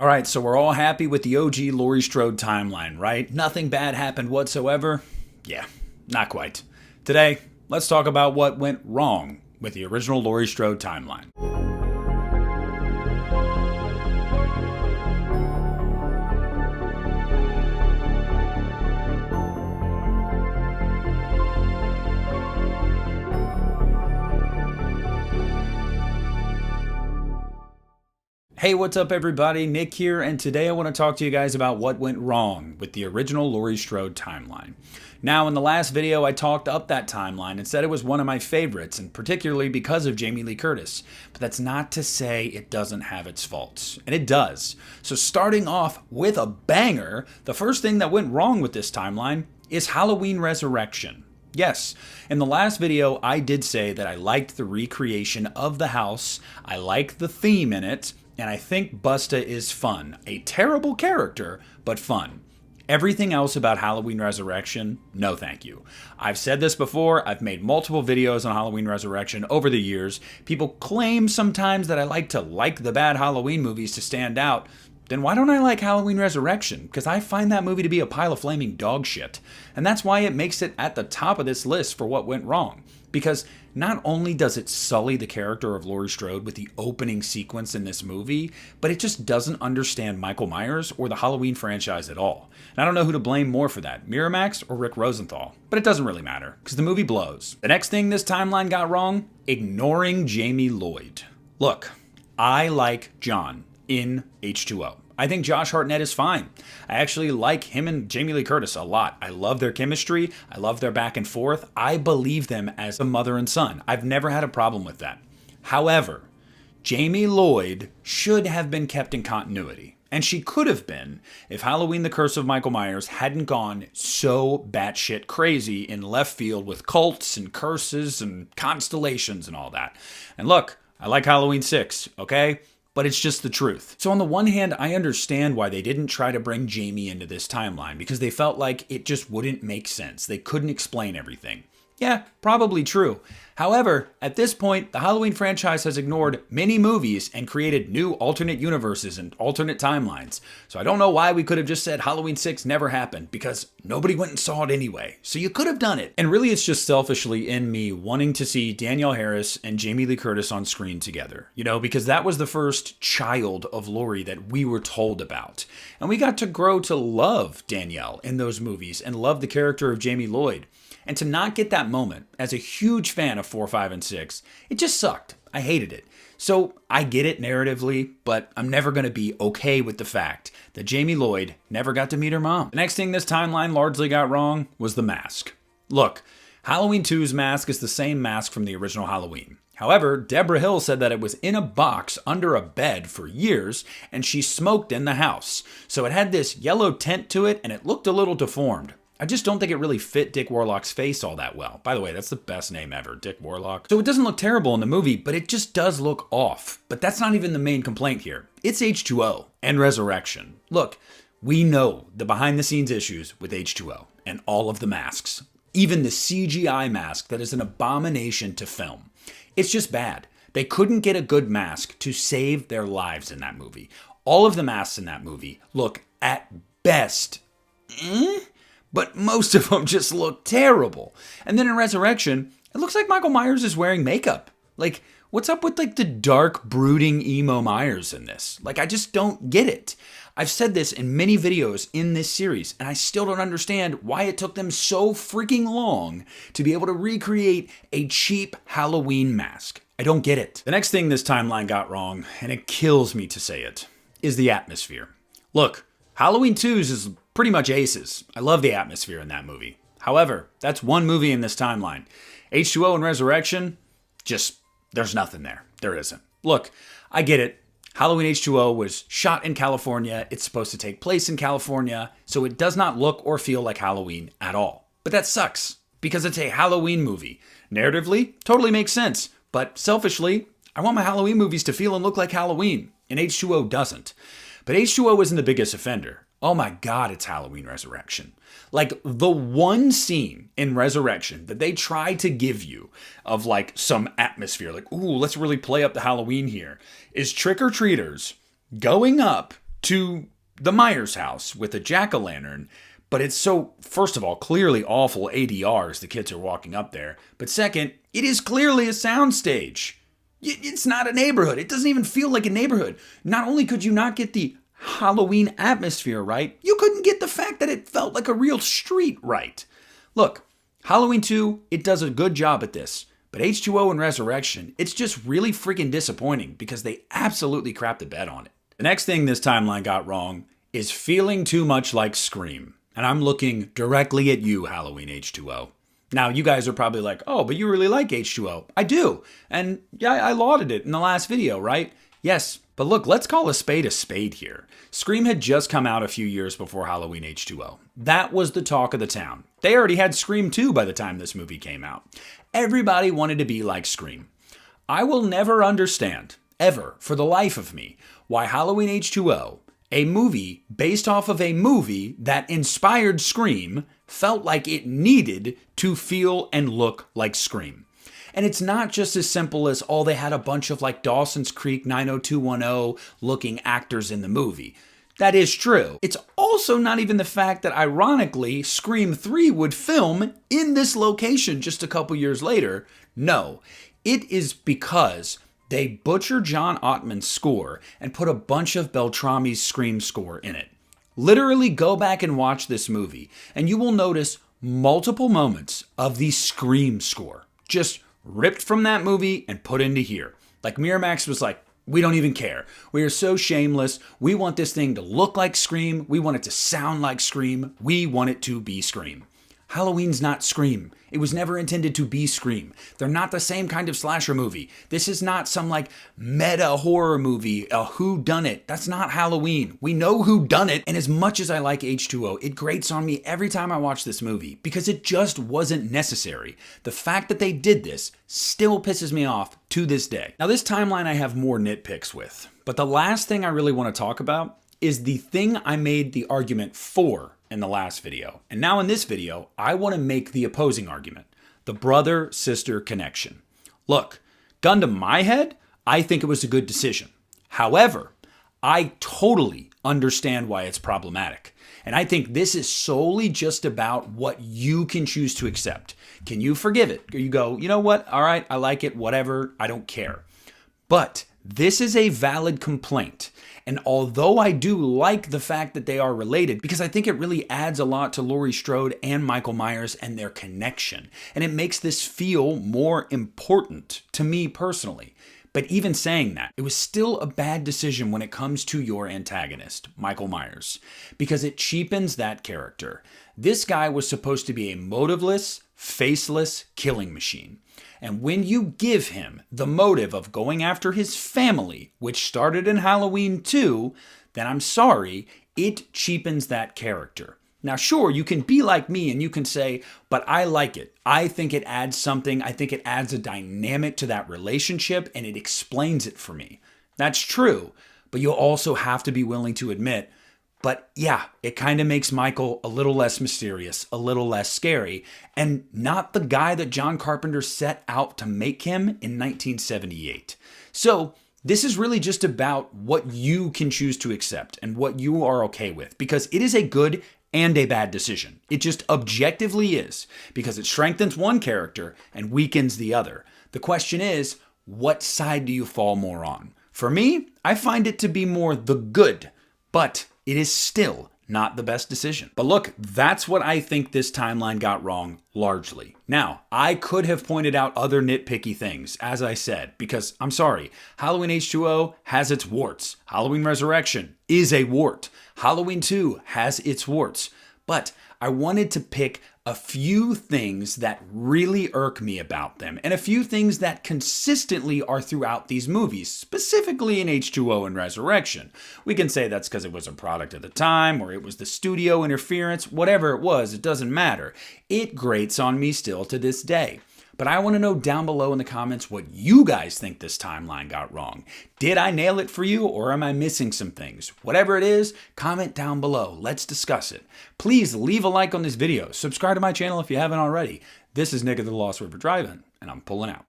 All right, so we're all happy with the OG Laurie Strode timeline, right? Nothing bad happened whatsoever? Yeah, not quite. Today, let's talk about what went wrong with the original Laurie Strode timeline. Hey, what's up everybody? Nick here, and today I want to talk to you guys about what went wrong with the original Laurie Strode timeline. Now, in the last video, I talked up that timeline and said it was one of my favorites, and particularly because of Jamie Lee Curtis. But that's not to say it doesn't have its faults, and it does. So starting off with a banger, the first thing that went wrong with this timeline is Halloween Resurrection. Yes, in the last video, I did say that I liked the recreation of the house, I liked the theme in it, and I think Busta is fun. A terrible character, but fun. Everything else about Halloween Resurrection, no thank you. I've said this before, I've made multiple videos on Halloween Resurrection over the years. People claim sometimes that I like the bad Halloween movies to stand out. Then why don't I like Halloween Resurrection? Because I find that movie to be a pile of flaming dog shit. And that's why it makes it at the top of this list for what went wrong. Because not only does it sully the character of Laurie Strode with the opening sequence in this movie, but it just doesn't understand Michael Myers or the Halloween franchise at all. And I don't know who to blame more for that, Miramax or Rick Rosenthal. But it doesn't really matter, because the movie blows. The next thing this timeline got wrong, ignoring Jaime Lloyd. Look, I like John in H2O. I think Josh Hartnett is fine. I actually like him and Jamie Lee Curtis a lot. I love their chemistry. I love their back and forth. I believe them as a mother and son. I've never had a problem with that. However, Jaime Lloyd should have been kept in continuity. And she could have been if Halloween the Curse of Michael Myers hadn't gone so batshit crazy in left field with cults and curses and constellations and all that. And look, I like Halloween 6, okay? But it's just the truth. So on the one hand, I understand why they didn't try to bring Jamie into this timeline, because they felt like it just wouldn't make sense. They couldn't explain everything. Yeah, probably true. However, at this point, the Halloween franchise has ignored many movies and created new alternate universes and alternate timelines. So I don't know why we could have just said Halloween 6 never happened, because nobody went and saw it anyway. So you could have done it. And really, it's just selfishly in me wanting to see Danielle Harris and Jamie Lee Curtis on screen together. You know, because that was the first child of Laurie that we were told about. And we got to grow to love Danielle in those movies and love the character of Jamie Lloyd. And to not get that moment, as a huge fan of 4, 5, and 6, it just sucked. I hated it. So I get it narratively, but I'm never going to be okay with the fact that Jamie Lloyd never got to meet her mom. The next thing this timeline largely got wrong was the mask. Look, Halloween 2's mask is the same mask from the original Halloween. However, Deborah Hill said that it was in a box under a bed for years, and she smoked in the house. So it had this yellow tint to it, and it looked a little deformed. I just don't think it really fit Dick Warlock's face all that well. By the way, that's the best name ever, Dick Warlock. So it doesn't look terrible in the movie, but it just does look off. But that's not even the main complaint here. It's H2O and Resurrection. Look, we know the behind the scenes issues with H2O and all of the masks. Even the CGI mask that is an abomination to film. It's just bad. They couldn't get a good mask to save their lives in that movie. All of the masks in that movie look at best but most of them just look terrible. And then in Resurrection, it looks like Michael Myers is wearing makeup. Like, what's up with like the dark, brooding emo Myers in this? Like, I just don't get it. I've said this in many videos in this series, and I still don't understand why it took them so freaking long to be able to recreate a cheap Halloween mask. I don't get it. The next thing this timeline got wrong, and it kills me to say it, is the atmosphere. Look, Halloween 2's is pretty much aces. I love the atmosphere in that movie. However, that's one movie in this timeline. H2O and Resurrection, there's nothing there. There isn't. Look, I get it. Halloween H2O was shot in California. It's supposed to take place in California, so it does not look or feel like Halloween at all. But that sucks, because it's a Halloween movie. Narratively, totally makes sense. But selfishly, I want my Halloween movies to feel and look like Halloween, and H2O doesn't. But H2O isn't the biggest offender. Oh my God, it's Halloween Resurrection. Like the one scene in Resurrection that they try to give you of like some atmosphere, like, ooh, let's really play up the Halloween here, is trick-or-treaters going up to the Myers house with a jack-o'-lantern. But it's so, first of all, clearly awful ADR as the kids are walking up there. But second, it is clearly a soundstage. It's not a neighborhood. It doesn't even feel like a neighborhood. Not only could you not get the Halloween atmosphere right, you couldn't get the fact that it felt like a real street right. Look, Halloween 2, it does a good job at this. But H2O and Resurrection, it's just really freaking disappointing because they absolutely crapped the bed on it. The next thing this timeline got wrong is feeling too much like Scream. And I'm looking directly at you, Halloween H2O. Now, you guys are probably like, oh, but you really like H2O. I do. And yeah, I lauded it in the last video, right? Yes. But look, let's call a spade here. Scream had just come out a few years before Halloween H2O. That was the talk of the town. They already had Scream 2 by the time this movie came out. Everybody wanted to be like Scream. I will never understand, ever, for the life of me, why Halloween H2O, a movie based off of a movie that inspired Scream, felt like it needed to feel and look like Scream. And it's not just as simple as, oh, they had a bunch of like Dawson's Creek 90210 looking actors in the movie. That is true. It's also not even the fact that, ironically, Scream 3 would film in this location just a couple years later. No, it is because they butchered John Ottman's score and put a bunch of Beltrami's Scream score in it. Literally go back and watch this movie, and you will notice multiple moments of the Scream score just ripped from that movie and put into here. Like Miramax was like, we don't even care. We are so shameless. We want this thing to look like Scream. We want it to sound like Scream. We want it to be Scream. Halloween's not Scream. It was never intended to be Scream. They're not the same kind of slasher movie. This is not some like meta horror movie, a whodunit. That's not Halloween. We know who done it. And as much as I like H2O, it grates on me every time I watch this movie because it just wasn't necessary. The fact that they did this still pisses me off to this day. Now, this timeline I have more nitpicks with, but the last thing I really want to talk about is the thing I made the argument for in the last video. And now in this video, I want to make the opposing argument, the brother-sister connection. Look, gun to my head, I think it was a good decision. However, I totally understand why it's problematic. And I think this is solely just about what you can choose to accept. Can you forgive it? Or you go, you know what? All right, I like it, whatever, I don't care. But this is a valid complaint. And although I do like the fact that they are related, because I think it really adds a lot to Laurie Strode and Michael Myers and their connection, and it makes this feel more important to me personally. But even saying that, it was still a bad decision when it comes to your antagonist, Michael Myers, because it cheapens that character. This guy was supposed to be a motiveless, faceless killing machine. And when you give him the motive of going after his family, which started in Halloween 2, then I'm sorry, it cheapens that character. Now, sure, you can be like me and you can say, but I like it. I think it adds something. I think it adds a dynamic to that relationship and it explains it for me. That's true, but you'll also have to be willing to admit, but yeah, it kind of makes Michael a little less mysterious, a little less scary, and not the guy that John Carpenter set out to make him in 1978. So this is really just about what you can choose to accept and what you are okay with, because it is a good and a bad decision. It just objectively is, because it strengthens one character and weakens the other. The question is, what side do you fall more on? For me, I find it to be more the good, but it is still not the best decision. But look, that's what I think this timeline got wrong largely. Now, I could have pointed out other nitpicky things, as I said, because I'm sorry, Halloween H2O has its warts. Halloween Resurrection is a wart. Halloween 2 has its warts. But I wanted to pick a few things that really irk me about them, and a few things that consistently are throughout these movies, specifically in H2O and Resurrection. We can say that's because it was a product of the time, or it was the studio interference, whatever it was, it doesn't matter. It grates on me still to this day. But I want to know down below in the comments what you guys think this timeline got wrong. Did I nail it for you, or am I missing some things? Whatever it is, comment down below. Let's discuss it. Please leave a like on this video. Subscribe to my channel if you haven't already. This is Nick of the Lost River Drive-In, and I'm pulling out.